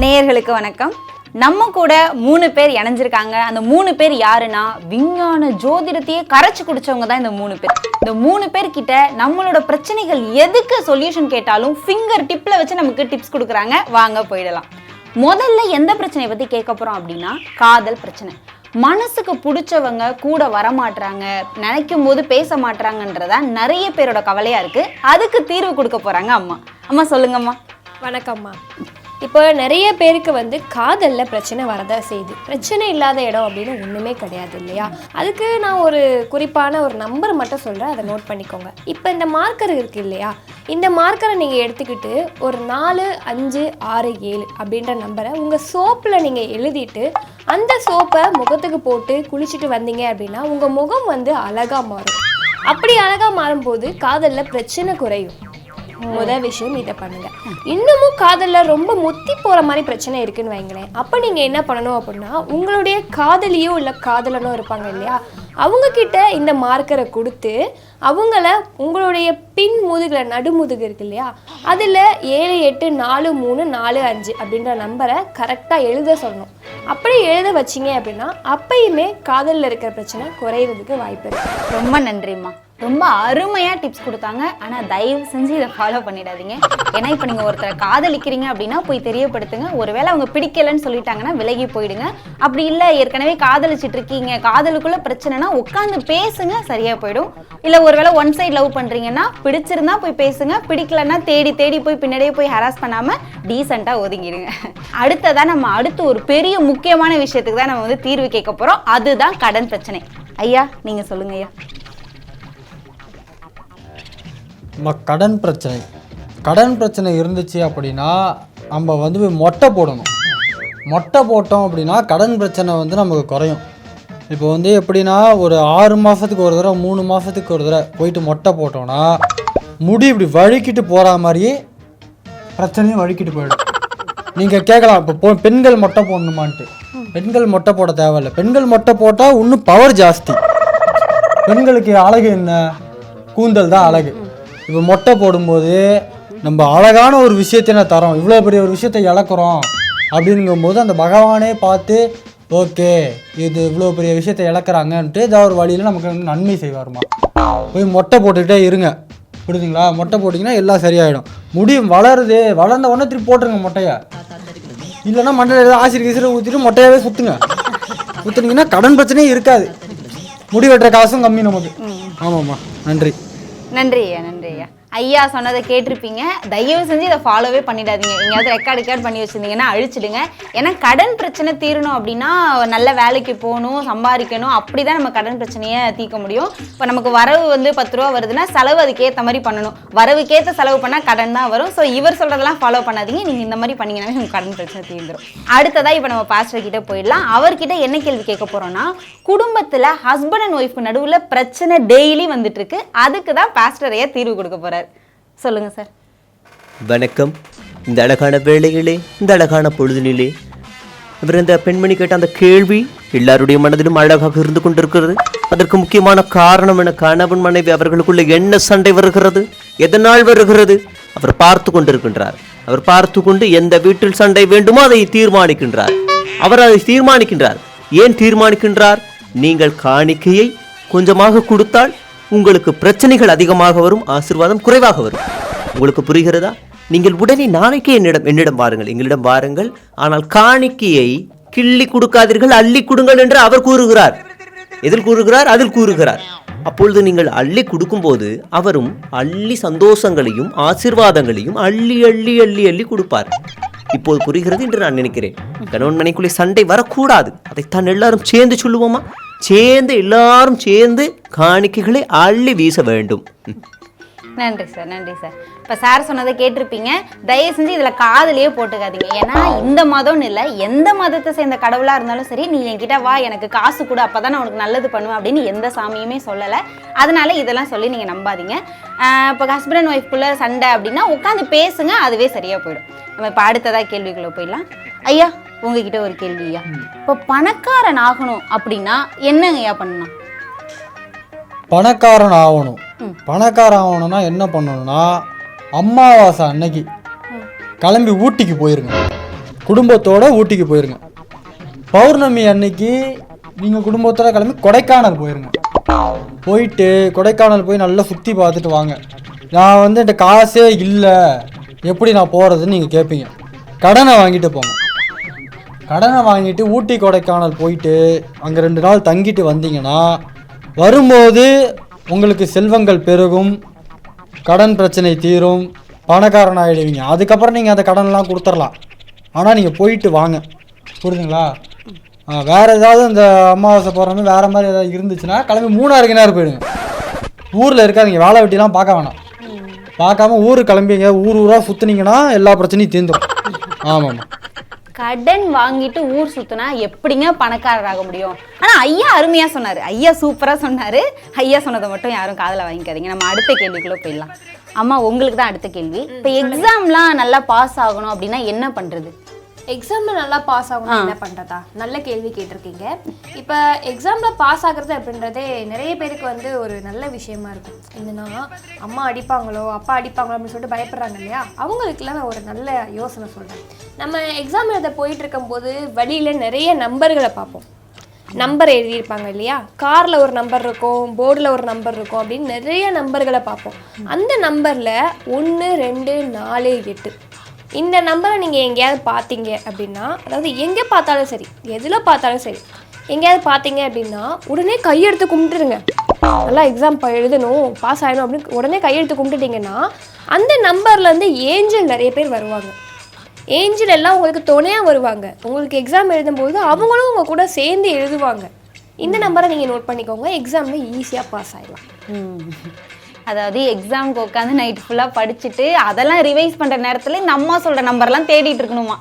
நேயர்களுக்கு வணக்கம். நம்ம கூட 3 பேர் இணைஞ்சிருக்காங்க. அந்த 3 பேர் யாருன்னா விஞ்ஞான ஜோதிடத்தையே கரைச்சு குடிச்சவங்க தான் இந்த 3 பேர். இந்த 3 பேர் கிட்ட நம்மளோட பிரச்சனைகள் எதுக்கு சொல்யூஷன் கேட்டாலும் ஃபிங்கர் டிப்ல வச்சு நமக்கு டிப்ஸ் கொடுக்குறாங்க. வாங்க போயிடலாம். முதல்ல எந்த பிரச்சனையை பத்தி கேட்க போறோம் அப்படின்னா காதல் பிரச்சனை. மனசுக்கு பிடிச்சவங்க கூட வரமாட்டாங்க, நினைக்கும் போது பேச மாட்டாங்கன்றதா நிறைய பேரோட கவலையா இருக்கு. அதுக்கு தீர்வு கொடுக்க போறாங்க அம்மா. அம்மா சொல்லுங்கம்மா. வணக்கம்மா. இப்போ நிறைய பேருக்கு காதலில் பிரச்சனை வரதான் செய்யுது. பிரச்சனை இல்லாத இடம் அப்படின்னு ஒன்றுமே கிடையாது இல்லையா? அதுக்கு நான் ஒரு குறிப்பான ஒரு நம்பர் மட்டும் சொல்கிறேன், அதை நோட் பண்ணிக்கோங்க. இப்போ இந்த மார்க்கர் இருக்குது இல்லையா, இந்த மார்க்கரை நீங்கள் எடுத்துக்கிட்டு ஒரு 4, 5, 6, 7 அப்படின்ற நம்பரை உங்கள் சோப்பில் நீங்கள் எழுதிட்டு அந்த சோப்பை முகத்துக்கு போட்டு குளிச்சுட்டு வந்தீங்க அப்படின்னா உங்கள் முகம் அழகாக மாறும். அப்படி அழகாக மாறும்போது காதலில் பிரச்சனை குறையும். முதல் விஷயம் இதை பண்ணுங்க. இன்னமும் காதல்ல ரொம்ப முத்தி போற மாதிரி பிரச்சனை இருக்குன்னு வைங்களேன். அப்ப நீங்க என்ன பண்ணணும் அப்படின்னா, உங்களுடைய காதலியோ இல்ல காதலனோ இருப்பாங்க இல்லையா, அவங்க கிட்ட இந்த மார்க்கரை கொடுத்து அவங்கள உங்களுடைய பின் முதுகுல நடுமுதுகு இருக்கு இல்லையா, அதுல 7, 8, 4, 3, 4, 5 அப்படின்ற நம்பரை கரெக்டா எழுத சொல்லணும். அப்படி எழுத வச்சிங்க அப்படின்னா அப்பயுமே காதலில் இருக்கிற பிரச்சனை குறையிறதுக்கு வாய்ப்பு இருக்கு. ரொம்ப நன்றிம்மா. ரொம்ப அருமையா டிப்ஸ் கொடுத்தாங்க. ஆனா தயவு செஞ்சு இதை ஃபாலோ பண்ணிடாதீங்க. ஏன்னா இப்போ நீங்க ஒருத்தரை காதலிக்கிறீங்க அப்படின்னா போய் தெரியப்படுத்துங்க. ஒருவேளை அவங்க பிடிக்கலன்னு சொல்லிட்டாங்கன்னா விலகி போயிடுங்க. அப்படி இல்லை ஏற்கனவே காதலிச்சிட்டு இருக்கீங்க, காதலுக்குள்ள பிரச்சனைனா உட்காந்து பேசுங்க, சரியா போயிடும். இல்ல ஒருவேளை ஒன் சைட் லவ் பண்றீங்கன்னா பிடிச்சிருந்தா போய் பேசுங்க, பிடிக்கலன்னா தேடி தேடி போய் பின்னாடியே போய் ஹராஸ் பண்ணாம டீசெண்டா ஒதுங்கிடுங்க. அடுத்ததா நம்ம அடுத்து ஒரு பெரிய முக்கியமான விஷயத்துக்கு தான் நம்ம தீர்வு கேட்க போறோம். அதுதான் கடன் பிரச்சனை. ஐயா நீங்க சொல்லுங்க ஐயா. கடன் பிரச்சனை இருந்துச்சு அப்படின்னா நம்ம மொட்டை போடணும். மொட்டை போட்டோம் அப்படின்னா கடன் பிரச்சனை நமக்கு குறையும். இப்போ எப்படின்னா ஒரு 6 மாதத்துக்கு ஒரு தடவை 3 மாதத்துக்கு ஒரு தடவை போயிட்டு மொட்டை போட்டோன்னா முடி இப்படி வழுக்கிட்டு போகிற மாதிரியே பிரச்சனையும் வழுக்கிட்டு போயிடும். நீங்கள் கேட்கலாம் இப்போ பெண்கள் மொட்டை போடணுமான்ட்டு. பெண்கள் மொட்டை போட தேவையில்லை. பெண்கள் மொட்டை போட்டால் இன்னும் பவர் ஜாஸ்தி. பெண்களுக்கு அழகு என்ன? கூந்தல் தான் அழகு. இப்போ மொட்டை போடும்போது நம்ம அழகான ஒரு விஷயத்தை தரோம், இவ்வளோ பெரிய ஒரு விஷயத்தை இழக்கிறோம் அப்படிங்கும்போது அந்த பகவானே பார்த்து ஓகே இது இவ்வளோ பெரிய விஷயத்தை இழக்கிறாங்கன்ட்டு ஏதாவது ஒரு வழியில் நமக்கு நன்மை செய்வாருமா. போய் மொட்டை போட்டுக்கிட்டே இருங்க, புரியுதுங்களா? மொட்டை போட்டிங்கன்னா எல்லாம் சரியாயிடும். முடி வளருது, வளர்ந்த உடனே திருப்பி போட்டுருங்க மொட்டையை. இல்லைன்னா மண்டையில் ஆசிரியர் கீசிரியர் ஊற்றிட்டு மொட்டையாகவே சுற்றுனீங்கன்னா கடன் பிரச்சனையே இருக்காது. முடி வெட்டுற காசும் கம்மி நமக்கு. ஆமாம்மா. நன்றி. நன்றி ஐயா. நன்றி ஐயா. ஐயா சொன்னதை கேட்டிருப்பீங்க. தயவு செஞ்சு இதை ஃபாலோவே பண்ணிடாதீங்க. எங்கேயாவது ரெக்கார்ட் பண்ணி வச்சுருந்தீங்கன்னா அழிச்சிடுங்க. ஏன்னா கடன் பிரச்சனை தீரணும் அப்படின்னா நல்ல வேலைக்கு போகணும், சம்பாதிக்கணும். அப்படி தான் நம்ம கடன் பிரச்சனையை தீர்க்க முடியும். இப்போ நமக்கு வரவு 10 ரூபா வருதுன்னா செலவு அதுக்கேற்ற மாதிரி பண்ணணும். வரவுக்கேற்ற செலவு பண்ணால் கடன் தான் வரும். ஸோ இவர் சொல்கிறதெல்லாம் ஃபாலோ பண்ணாதீங்க. நீங்கள் இந்த மாதிரி பண்ணிங்கன்னாவே உங்கள் கடன் பிரச்சனை தீர்ந்துடும். அடுத்ததாக இப்போ நம்ம பாஸ்டர் கிட்டே போயிடலாம். அவர்கிட்ட என்ன கேள்வி கேட்க போகிறோன்னா, குடும்பத்தில் ஹஸ்பண்ட் அண்ட் ஒய்ஃப்க்கு நடுவில் பிரச்சனை டெய்லி வந்துட்டு இருக்கு. அதுக்கு தான் பாஸ்டரையே தீர்வு கொடுக்க போகிறார். சொல்லுங்க சார். வணக்கம். இந்த அழகான வேளையிலே, இந்த அழகான பொழுதினிலே இவர் இந்த பெண்மணி கேட்ட அந்த கேள்வி எல்லாருடைய மனதிலும் அழகாக இருந்து கொண்டிருக்கிறது. அதற்கு முக்கியமான காரணம் என கணவன் மனைவி அவர்களுக்குள்ள என்ன சண்டை வருகிறது, எதனால் வருகிறது அவர் பார்த்து கொண்டிருக்கின்றார். அவர் பார்த்து கொண்டு எந்த வீட்டில் சண்டை வேண்டுமோ அதை தீர்மானிக்கின்றார். அவர் அதை தீர்மானிக்கின்றார். ஏன் தீர்மானிக்கின்றார்? நீங்கள் காணிக்கையை கொஞ்சமாக கொடுத்தால் உங்களுக்கு பிரச்சனைகள் அதிகமாக வரும், ஆசீர்வாதம் குறைவாக வரும். உங்களுக்கு புரிகிறதா? நீங்கள் உடனே நாளைக்கே என்னிடம் வாருங்கள், எங்களிடம் வாருங்கள். ஆனால் காணிக்கையை கிள்ளி கொடுக்காதீர்கள், அள்ளி கொடுங்கள் என்று அவர் கூறுகிறார். எதில் கூறுகிறார்? அதில் கூறுகிறார். அப்பொழுது நீங்கள் அள்ளி கொடுக்கும்போது அவரும் அள்ளி சந்தோஷங்களையும் ஆசீர்வாதங்களையும் அள்ளி அள்ளி அள்ளி அள்ளி கொடுப்பார். இப்போது புரிகிறது என்று நான் நினைக்கிறேன். கணவன் மனைக்குள்ளே சண்டை வரக்கூடாது. அதைத்தான் எல்லாரும் சேர்ந்து சொல்லுவோமா? எல்லாரும் சேர்ந்து காணிக்கைகளை அள்ளி வீச வேண்டும். நன்றி சார். நன்றி சார். இப்போ சார் சொன்னதை கேட்டிருப்பீங்க. தயவு செஞ்சு இதில் காதலையே போட்டுக்காதீங்க. ஏன்னா இந்த மதம்னு இல்லை, எந்த மதத்தை சேர்ந்த கடவுளாக இருந்தாலும் சரி, நீ என்கிட்ட வா, எனக்கு காசு கொடு, அப்போ தான் நான் உனக்கு நல்லது பண்ணுவேன் அப்படின்னு எந்த சாமியுமே சொல்லலை. அதனால இதெல்லாம் சொல்லி நீங்கள் நம்பாதீங்க. இப்போ ஹஸ்பண்ட் அண்ட் ஒய்ஃப்குள்ளே சண்டை அப்படின்னா உட்காந்து பேசுங்க, அதுவே சரியாக போயிடும். நம்ம இப்போ அடுத்ததாக கேள்விக்குள்ளே போயிடலாம். ஐயா உங்ககிட்ட ஒரு கேள்வி ஐயா. இப்போ பணக்காரன் ஆகணும் அப்படின்னா என்னங்க ஐயா பண்ணணும்? பணக்காரன் ஆகணும்னா என்ன பண்ணணும்னா, அமாவாசை அன்னைக்கு கிளம்பி ஊட்டிக்கு போயிருங்க. குடும்பத்தோட ஊட்டிக்கு போயிருங்க. பௌர்ணமி அன்னைக்கு நீங்கள் குடும்பத்தோட கிளம்பி கொடைக்கானல் போயிருங்க. போயிட்டு கொடைக்கானல் போய் நல்லா சுற்றி பார்த்துட்டு வாங்க. நான் வந்து என்கிட்ட காசே இல்லை, எப்படி நான் போகிறதுன்னு நீங்கள் கேட்பீங்க. கடனை வாங்கிட்டு போங்க. கடனை வாங்கிட்டு ஊட்டி கொடைக்கானல் போயிட்டு அங்கே 2 நாள் தங்கிட்டு வந்தீங்கன்னா வரும்போது உங்களுக்கு செல்வங்கள் பெருகும், கடன் பிரச்சனை தீரும், பணக்காரன் ஆகிடுவீங்க. அதுக்கப்புறம் நீங்கள் அந்த கடன்லாம் கொடுத்துடலாம். ஆனால் நீங்கள் போயிட்டு வாங்க, புரியுதுங்களா? வேறு ஏதாவது இந்த அமாவாசை போகிற வேறு மாதிரி ஏதாவது இருந்துச்சுன்னா கிளம்பி மூணாறு போயிடுங்க. ஊரில் இருக்காதிங்க, வேலை வெட்டிலாம் பார்க்க வேணாம். பார்க்காம ஊருக்கு கிளம்பிங்க. ஊராக சுற்றுனீங்கன்னா எல்லா பிரச்சனையும் தீர்ந்துடும். ஆமாம். கடன் வாங்கிட்டு ஊர் சுத்தினா எப்படிங்க பணக்காரர் ஆக முடியும்? ஆனா ஐயா அருமையா சொன்னாரு. ஐயா சூப்பரா சொன்னாரு. ஐயா சொன்னதை மட்டும் யாரும் காதுல வாங்கிக்காதீங்க. நம்ம அடுத்த கேள்விக்குள்ள போயிடலாம். அம்மா, உங்களுக்கு தான் அடுத்த கேள்வி. இப்போ எக்ஸாம்லாம் நல்லா பாஸ் ஆகணும் அப்படின்னா என்ன பண்றது? எக்ஸாம்ல நல்லா பாஸ் ஆகணும் என்ன பண்றதா? நல்ல கேள்வி கேட்டிருக்கீங்க. இப்போ எக்ஸாம்ல பாஸ் ஆகுறது அப்படின்றதே நிறைய பேருக்கு வந்து ஒரு நல்ல விஷயமா இருக்கும். என்னன்னா அம்மா அடிப்பாங்களோ அப்பா அடிப்பாங்களோ அப்படின்னு சொல்லிட்டு பயப்படுறாங்க இல்லையா? அவங்களுக்குலாம் நான் ஒரு நல்ல யோசனை சொல்றேன். நம்ம எக்ஸாம் எழுத போயிட்டு இருக்கும்போது வழியில நிறைய நம்பர்களை பார்ப்போம். நம்பர் எழுதியிருப்பாங்க இல்லையா? காரில் ஒரு நம்பர் இருக்கும், போர்டில் ஒரு நம்பர் இருக்கும், அப்படின்னு நிறைய நம்பர்களை பார்ப்போம். அந்த நம்பரில் 1, 2, 4, 8 இந்த நம்பரை நீங்கள் எங்கேயாவது பார்த்தீங்க அப்படின்னா, அதாவது எங்கே பார்த்தாலும் சரி, எதில் பார்த்தாலும் சரி, எங்கேயாவது பார்த்தீங்க அப்படின்னா உடனே கையெடுத்து கும்பிட்டுருங்க. நல்லா எக்ஸாம் எழுதணும், பாஸ் ஆகணும் அப்படின்னு உடனே கையெடுத்து கும்பிட்டுட்டிங்கன்னா அந்த நம்பர்லேருந்து ஏஞ்சல் நிறைய பேர் வருவாங்க. ஏஞ்சல் எல்லாம் உங்களுக்கு துணையாக வருவாங்க. உங்களுக்கு எக்ஸாம் எழுதும்போது அவங்களும் உங்கள் கூட சேர்ந்து எழுதுவாங்க. இந்த நம்பரை நீங்கள் நோட் பண்ணிக்கோங்க. எக்ஸாமில் ஈஸியாக பாஸ் ஆகிடலாம். அதாவது எக்ஸாமுக்கு உட்காந்து நைட் ஃபுல்லாக படிச்சுட்டு அதெல்லாம் ரிவைஸ் பண்ணுற நேரத்தில் இந்த அம்மா சொல்கிற நம்பர்லாம் தேடிட்டு இருக்கணுமா?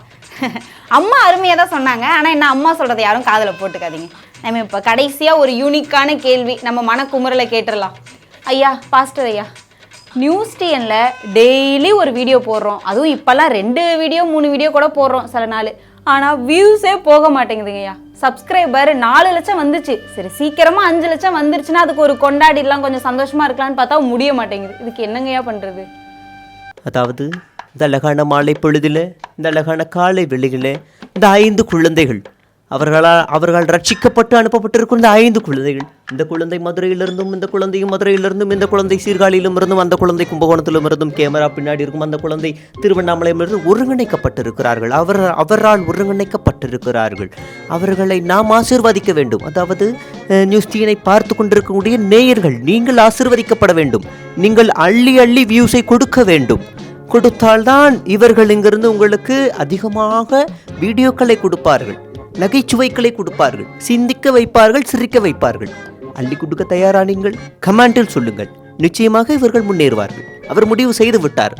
அம்மா அருமையாக தான் சொன்னாங்க. ஆனால் என்ன, அம்மா சொல்கிறத யாரும் காதில் போட்டுக்காதீங்க. நம்ம இப்போ கடைசியாக ஒரு யூனிக்கான கேள்வி நம்ம மனக்குமுறலை கேட்டுடலாம். ஐயா, பாஸ்டர் ஐயா, நியூஸ் டிஎனில் டெய்லி ஒரு வீடியோ போடுறோம். அதுவும் இப்போல்லாம் 2 வீடியோ 3 வீடியோ கூட போடுறோம் சில நாள். ஆனால் வியூஸே போக மாட்டேங்குதுங்கய்யா. சப்ஸ்கிரைபர் 4 லட்சம் வந்துச்சு. சரி, சீக்கிரமாக 5 லட்சம் வந்துருச்சுன்னா அதுக்கு ஒரு கொண்டாடிடலாம், கொஞ்சம் சந்தோஷமாக இருக்கலாம்னு பார்த்தா முடிய மாட்டேங்குது. இதுக்கு என்னங்கய்யா பண்ணுறது? அதாவது இந்த அழகான மாலை பொழுதில், இந்த அழகான காலை வெளியில் இந்த 5 குழந்தைகள் அவர்கள் ரட்சிக்கப்பட்டு அனுப்பப்பட்டிருக்கும் இந்த 5 குழந்தைகள், இந்த குழந்தை மதுரையிலிருந்தும், இந்த குழந்தையும் மதுரையிலிருந்தும், இந்த குழந்தை சீர்காழியிலும் இருந்தும், அந்த குழந்தை கும்பகோணத்திலும் இருந்தும், கேமரா பின்னாடி இருக்கும் அந்த குழந்தை திருவண்ணாமலையிலிருந்து ஒருங்கிணைக்கப்பட்டிருக்கிறார்கள். அவரால் ஒருங்கிணைக்கப்பட்டிருக்கிறார்கள். அவர்களை நாம் ஆசீர்வதிக்க வேண்டும். அதாவது நியூஸ் டிஎனை பார்த்து கொண்டிருக்கக்கூடிய நேயர்கள், நீங்கள் ஆசீர்வதிக்கப்பட வேண்டும். நீங்கள் அள்ளி அள்ளி வியூஸை கொடுக்க வேண்டும். கொடுத்தால்தான் இவர்கள் இங்கிருந்து உங்களுக்கு அதிகமாக வீடியோக்களை கொடுப்பார்கள், நகைச்சுவைகளை கொடுப்பார்கள், சிந்திக்க வைப்பார்கள், சிரிக்க வைப்பார்கள். அள்ளி கொடுக்க தயாரா? நீங்கள் கமெண்டில் சொல்லுங்கள். நிச்சயமாக இவர்கள் முன்னேறுவார்கள். அவர் முடிவு செய்து விட்டார்.